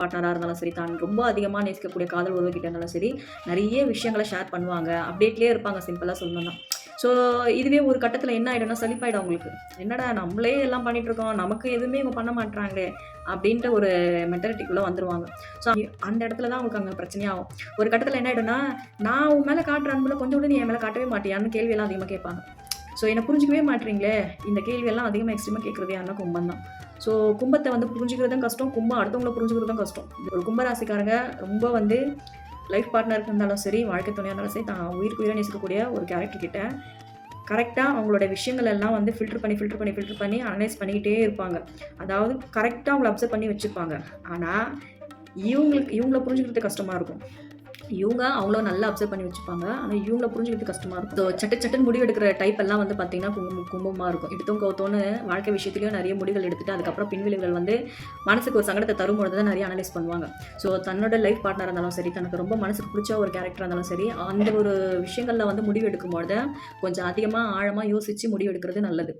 பார்ட்னராக இருந்தாலும் சரி, தான் ரொம்ப அதிகமாக நேசிக்கக்கூடிய காதல் உறவுகிட்ட இருந்தாலும் சரி, நிறைய விஷயங்கள ஷேர் பண்ணுவாங்க. அப்டேட்லேயே இருப்பாங்க சிம்பிளா சொல்லணும்னா. ஸோ இதுவே ஒரு கட்டத்தில என்ன ஆயிடும்னா, சலிப்பாயிடும் அவங்களுக்கு. என்னடா நம்மளே எல்லாம் பண்ணிட்டுருக்கோம். நமக்கு எதுவுமே இவங்க பண்ண மாட்றாங்களே! அப்டின்ற ஒரு மென்டாலிட்டிக்குள்ள வந்துருவாங்க. ஸோ அந்த இடத்துல தான் அவங்களுக்கு அங்க பிரச்சனையாகும். ஒரு கட்டத்தில என்ன ஆயிடும்னா, நான் உன் மேல காட்டுற அன்புல கொஞ்சம் கூட நீ என் மேல காட்டவே மாட்டியான்னு கேள்வியெல்லாம் அதிகமா கேட்பாங்க. ஸோ என்ன புரிஞ்சுக்கவே மாட்றீங்களே! இந்த கேள்வியெல்லாம் அதிகமா எக்ஸ்ட்ரீமா கேட்கறது யாருன்னா கும்பம் தான். ஸோ கும்பத்த வந்து புரிஞ்சுக்கிறதும் கஷ்டம். கும்பம் அடுத்தவங்கள புரிஞ்சுக்கிறதும் கஷ்டம். ஒரு கும்ப ராசிக்காரங்க ரொம்ப வந்து லைஃப் பார்ட்னருக்கு இருந்தாலும் சரி, வாழ்க்கை துணையா இருந்தாலும் சரி, தான் உயிருக்கு உயிரா நேசிக்கக்கூடிய ஒரு கேரக்டர் கிட்ட கரெக்ட்டா அவங்களோட விஷயங்கள் எல்லாம் வந்து ஃபில்டர் பண்ணி அனலைஸ் பண்ணிக்கிட்டே இருப்பாங்க. அதாவது கரெக்ட்டா அவங்கள அப்சர்வ் பண்ணி வச்சுப்பாங்க. ஆனா, இவங்கள புரிஞ்சுக்கிறது கஷ்டமா இருக்கும். இவங்க அவ்வளோ நல்லா அப்சர்வ் பண்ணி வச்சுப்பாங்க. ஆனா, இவங்கள புரிஞ்சுக்கிறது கஷ்டமா இருக்கும். ஸோ சட்டுன்னு முடிவு எடுக்கிற டைப் எல்லாம் வந்து பார்த்தீங்கன்னா, கும்பமா இருக்கும். எடுத்தோம் கவுத்தோன்னு வாழ்க்கை விஷயத்திலயும் நெறைய முடிவுகள் எடுத்துட்டு, அதுக்கப்புறம் பின்விளைவுகள் வந்து மனசுக்கு ஒரு சங்கடத்த தரும்பொழுது தான் நெறைய அனலைஸ் பண்ணுவாங்க. ஸோ தன்னோட லைஃப் பார்ட்னரா இருந்தாலும் சரி, தனக்கு ரொம்ப மனசுக்கு பிடிச்ச ஒரு கேரக்டரா இருந்தாலும் சரி, அந்த ஒரு விஷயங்கள்ல வந்து முடிவு எடுக்கும்பொழுது, கொஞ்சம் அதிகமா ஆழமா யோசிச்சு முடிவு எடுக்கிறது நல்லது.